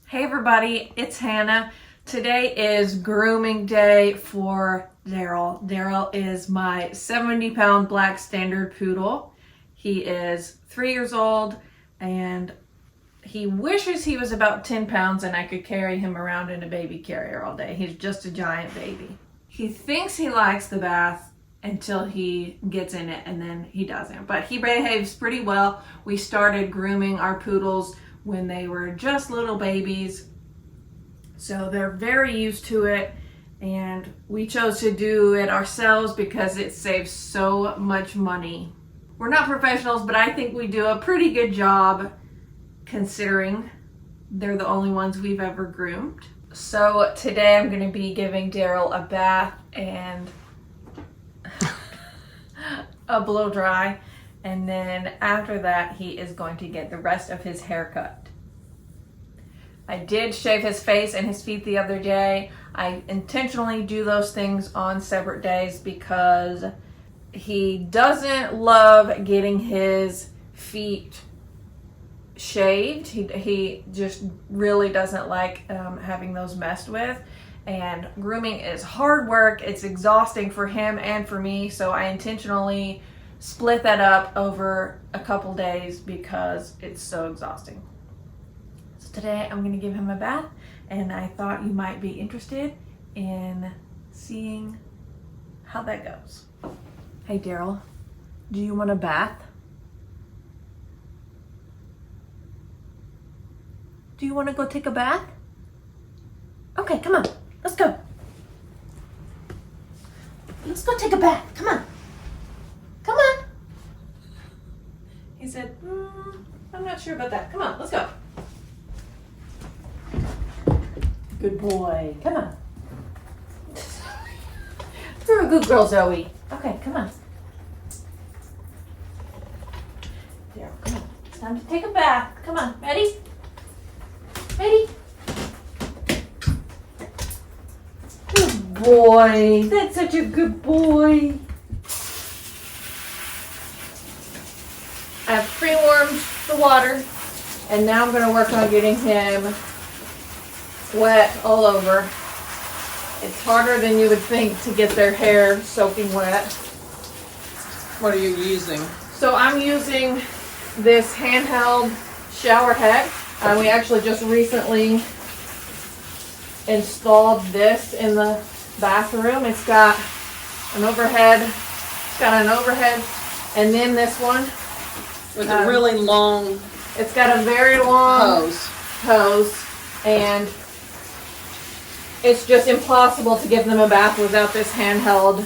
Hey everybody, it's Hannah. Today is grooming day for Daryl. Daryl is my 70-pound black standard poodle. He is 3 years old and he wishes he was about 10 pounds and I could carry him around in a baby carrier all day. He's just a giant baby. He thinks he likes the bath until he gets in it and then he doesn't. But he behaves pretty well. We started grooming our poodles when they were just little babies, so they're very used to it, and we chose to do it ourselves because it saves so much money. We're not professionals, but I think we do a pretty good job considering they're the only ones we've ever groomed. So today I'm going to be giving Daryl a bath and a blow dry. And then after that, he is going to get the rest of his hair cut. I did shave his face and his feet the other day. I intentionally do those things on separate days because he doesn't love getting his feet shaved. He just really doesn't like having those messed with. And grooming is hard work. It's exhausting for him and for me. So I intentionally split that up over a couple days because it's so exhausting. So today I'm going to give him a bath, and I thought you might be interested in seeing how that goes. Hey Daryl, do you want a bath? Do you want to go take a bath? Okay, come on, let's go. Let's go take a bath, come on. Come on. He said, I'm not sure about that. Come on, let's go. Good boy. Come on. You're a good girl, Zoe. Okay, come on. There, come on. It's time to take a bath. Come on, ready? Ready? Good boy. That's such a good boy. I've pre-warmed the water, and now I'm going to work on getting him wet all over. It's harder than you would think to get their hair soaking wet. What are you using? So I'm using this handheld shower head. We actually just recently installed this in the bathroom. It's got an overhead, and then this one. With a really long It's got a very long hose, and it's just impossible to give them a bath without this handheld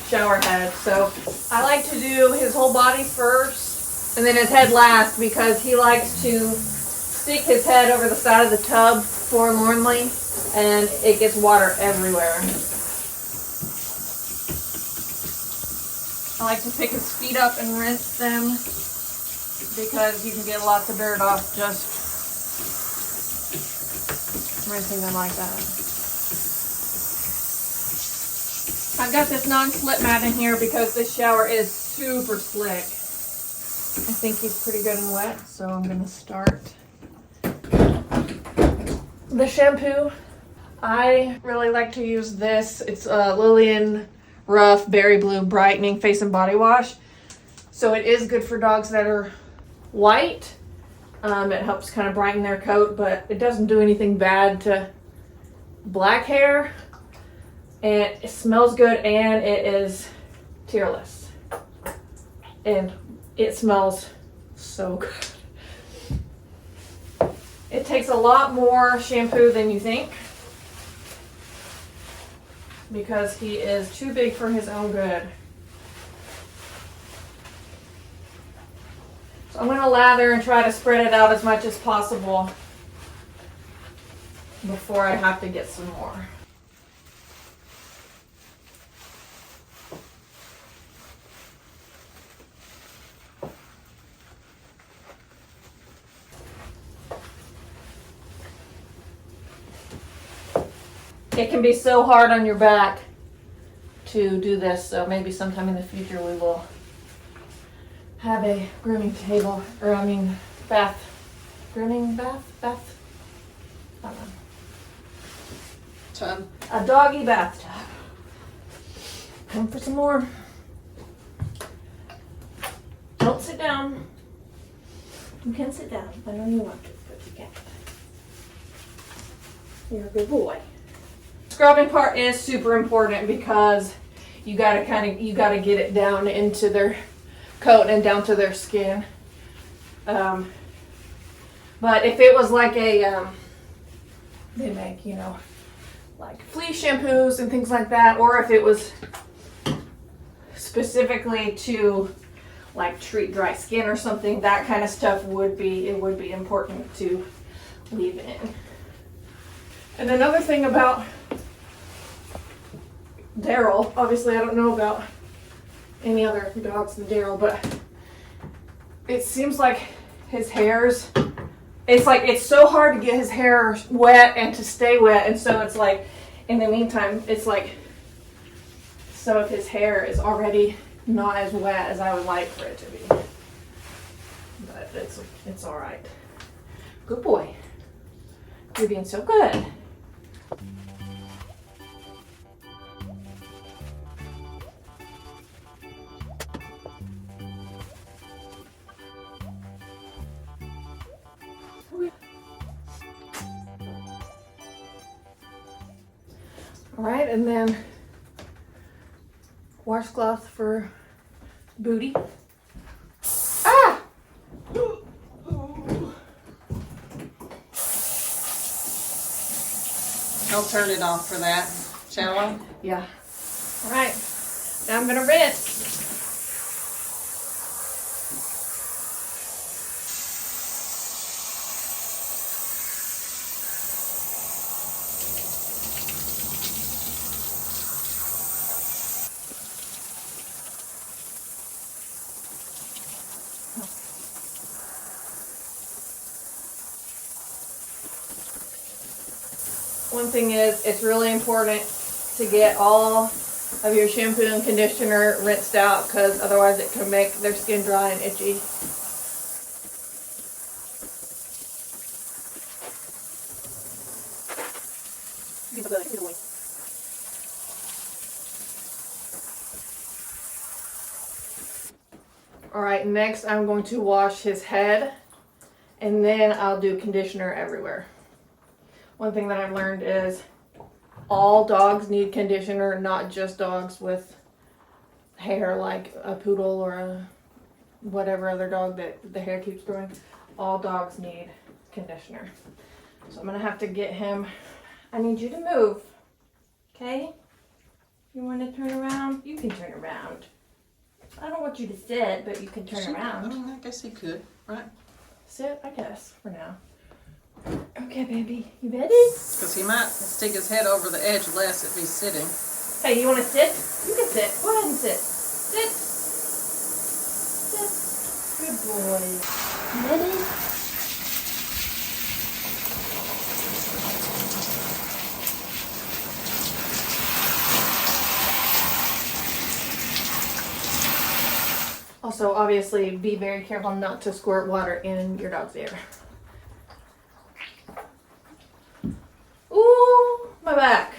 shower head. So I like to do his whole body first and then his head last because he likes to stick his head over the side of the tub forlornly and it gets water everywhere. I like to pick his feet up and rinse them because you can get lots of dirt off just rinsing them like that. I've got this non-slip mat in here because this shower is super slick. I think he's pretty good and wet, so I'm going to start. The shampoo, I really like to use this. It's Lillian Rough Berry Blue Brightening Face and Body Wash. So it is good for dogs that are white. It helps kind of brighten their coat, but it doesn't do anything bad to black hair. And it smells good, and it is tearless. And it smells so good. It takes a lot more shampoo than you think, because he is too big for his own good. So I'm going to lather and try to spread it out as much as possible before I have to get some more. It can be so hard on your back to do this, so maybe sometime in the future we will have a grooming table, bath Grooming bath. I don't know. Tub. A doggy bathtub. Come for some more. Don't sit down. You can sit down. I know you want to, but you can't. You're a good boy. Scrubbing part is super important because you gotta get it down into their coat and down to their skin. But if it was like a, they make, like flea shampoos and things like that, or if it was specifically to like treat dry skin or something, that kind of stuff would be important to leave in. And another thing about Daryl, obviously I don't know about any other dogs than Daryl, but it seems like his hairs, it's so hard to get his hair wet and to stay wet, and so it's like, in the meantime, it's like some of his hair is already not as wet as I would like for it to be. But it's all right. Good boy. You're being so good. All right, and then washcloth for Booty. Ah! I'll turn it off for that, shall I? Yeah. All right, now I'm gonna rinse. One thing is, it's really important to get all of your shampoo and conditioner rinsed out, because otherwise it can make their skin dry and itchy. All right, next I'm going to wash his head, and then I'll do conditioner everywhere. One thing that I've learned is all dogs need conditioner, not just dogs with hair like a poodle or a whatever other dog that the hair keeps growing. All dogs need conditioner. So I'm gonna have to get him. I need you to move, okay? You want to turn around? You can turn around. I don't want you to sit, but you can turn around. I guess he could, right? Sit, I guess, for now. Okay, baby. You ready? Because he might stick his head over the edge less if he's sitting. Hey, you want to sit? You can sit. Go ahead and sit. Sit. Sit. Good boy. Ready? Also, obviously, be very careful not to squirt water in your dog's ear. Ooh, my back.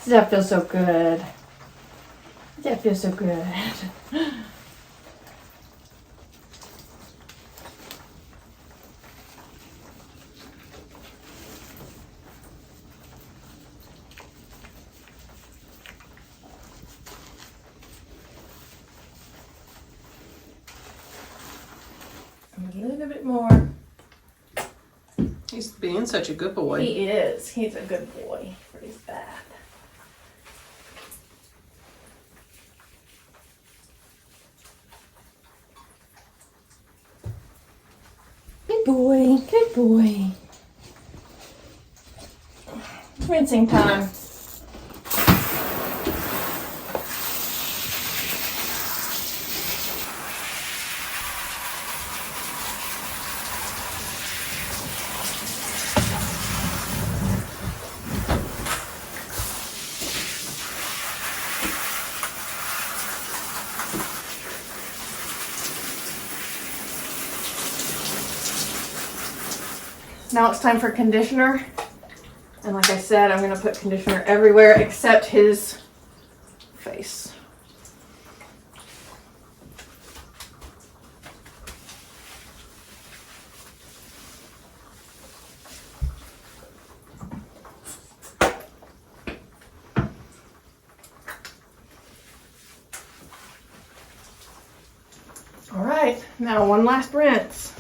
That feels so good. That feels so good. A little bit more. He's being such a good boy. He is. He's a good boy for his bath. Good boy. Good boy. Rinsing time. Now it's time for conditioner. And like I said, I'm going to put conditioner everywhere except his face. All right, now one last rinse.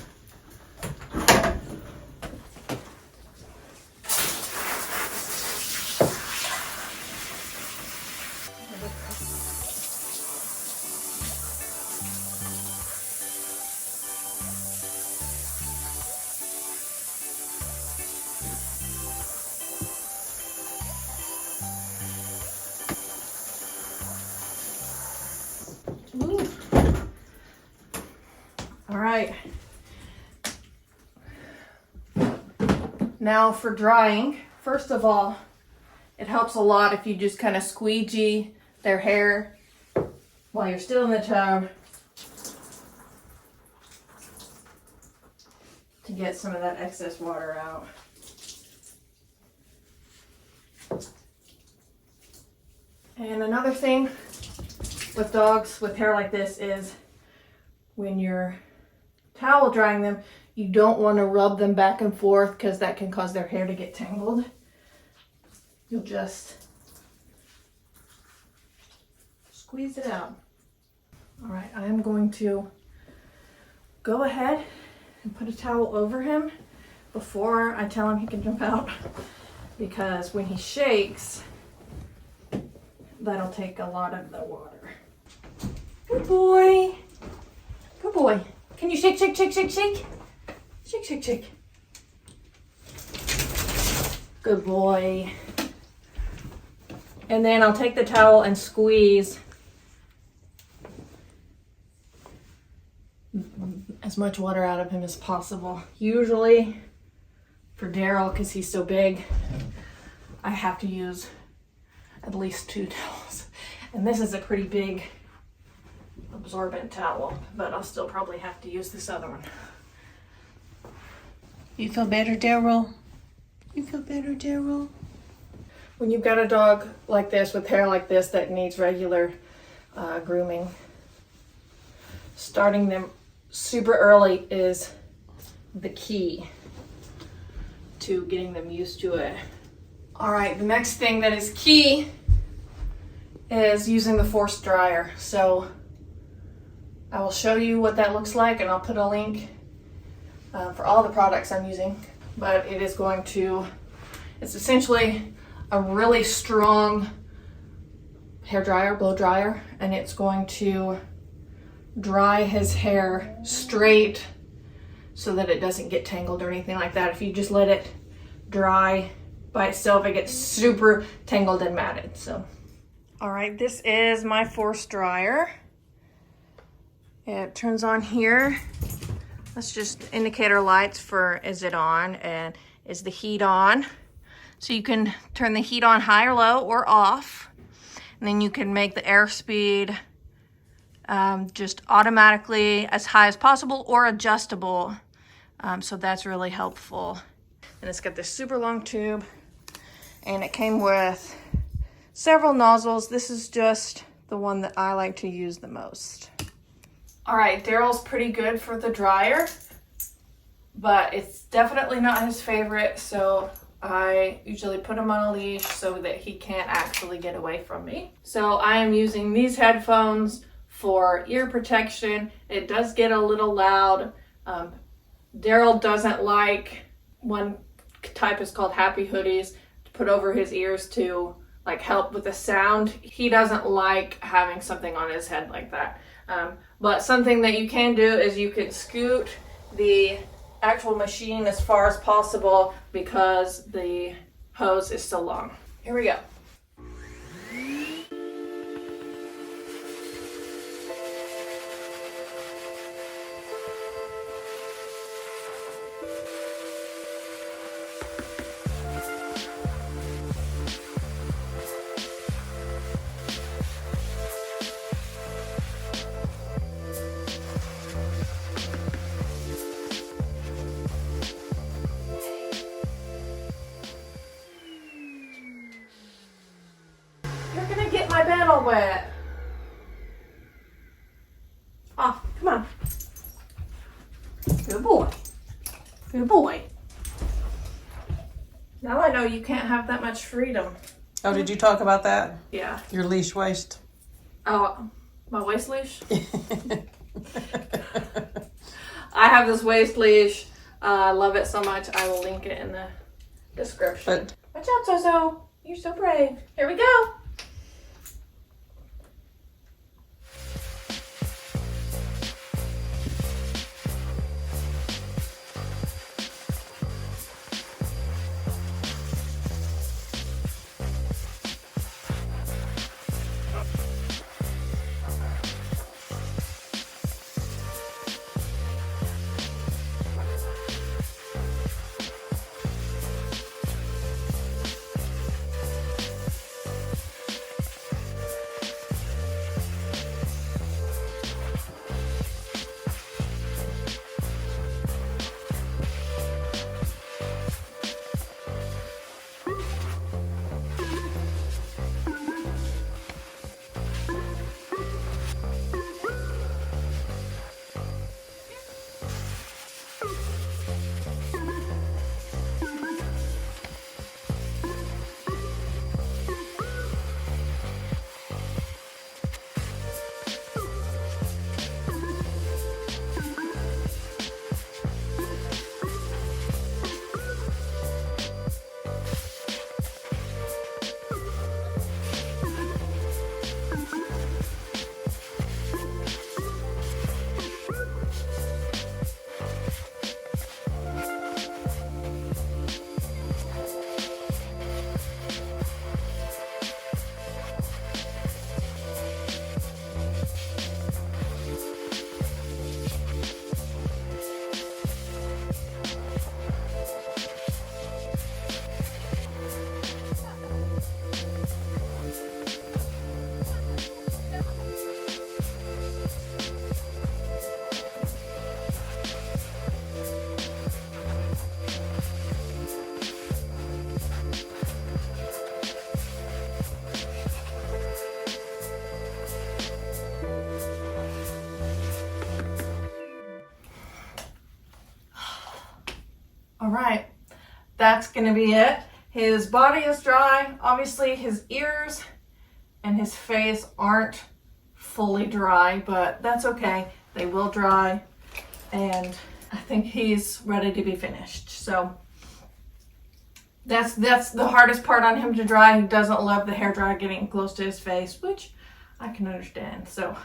Ooh. All right. Now for drying, first of all, it helps a lot if you just kind of squeegee their hair while you're still in the tub to get some of that excess water out. And another thing with dogs with hair like this is when you're towel drying them, you don't want to rub them back and forth because that can cause their hair to get tangled. You'll just squeeze it out. All right, I am going to go ahead and put a towel over him before I tell him he can jump out, because when he shakes, that'll take a lot of the water. Good boy. Good boy. Can you shake, shake, shake, shake, shake? Shake, shake, shake. Good boy. And then I'll take the towel and squeeze as much water out of him as possible. Usually for Daryl, because he's so big, I have to use at least 2 towels. And this is a pretty big absorbent towel, but I'll still probably have to use this other one. You feel better, Daryl? You feel better, Daryl? When you've got a dog like this with hair like this that needs regular grooming, starting them super early is the key to getting them used to it. All right, the next thing that is key is using the forced dryer. So I will show you what that looks like, and I'll put a link for all the products I'm using. But it is going to, it's essentially a really strong hair dryer, blow dryer, and it's going to dry his hair straight so that it doesn't get tangled or anything like that. If you just let it dry by itself, it gets super tangled and matted. So, all right, this is my forced dryer. It turns on here. That's just indicator lights for is it on and is the heat on. So you can turn the heat on high or low or off. And then you can make the airspeed just automatically as high as possible or adjustable. So that's really helpful. And it's got this super long tube, and it came with several nozzles. This is just the one that I like to use the most. All right, Daryl's pretty good for the dryer, but it's definitely not his favorite, so I usually put him on a leash so that he can't actually get away from me. So I am using these headphones for ear protection. It does get a little loud. Daryl doesn't like, one type is called happy hoodies, to put over his ears to like help with the sound. He doesn't like having something on his head like that. But something that you can do is you can scoot the actual machine as far as possible because the hose is so long. Here we go. Oh, come on. Good boy. Good boy. Now I know you can't have that much freedom. Oh, did you talk about that? Yeah. Your leash waist? Oh, my waist leash? I have this waist leash. I love it so much. I will link it in the description. Watch out, Zozo. You're so brave. Here we go. All right, that's gonna be it. His body is dry. Obviously his ears and his face aren't fully dry, but that's okay. They will dry, and I think he's ready to be finished. So that's the hardest part on him to dry. He doesn't love the hair dry getting close to his face, which I can understand. So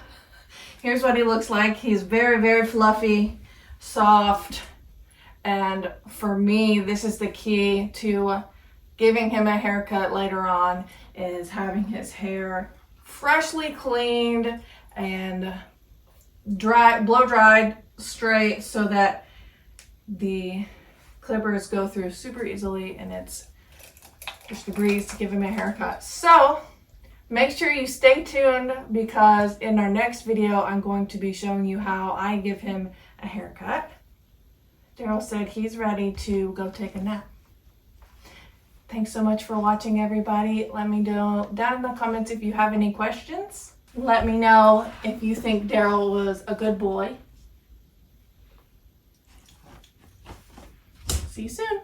here's what he looks like. He's very, very fluffy, soft. And for me, this is the key to giving him a haircut later on, is having his hair freshly cleaned and blow dried straight, so that the clippers go through super easily and it's just a breeze to give him a haircut. So make sure you stay tuned, because in our next video, I'm going to be showing you how I give him a haircut. Daryl said he's ready to go take a nap. Thanks so much for watching, everybody. Let me know down in the comments if you have any questions. Let me know if you think Daryl was a good boy. See you soon.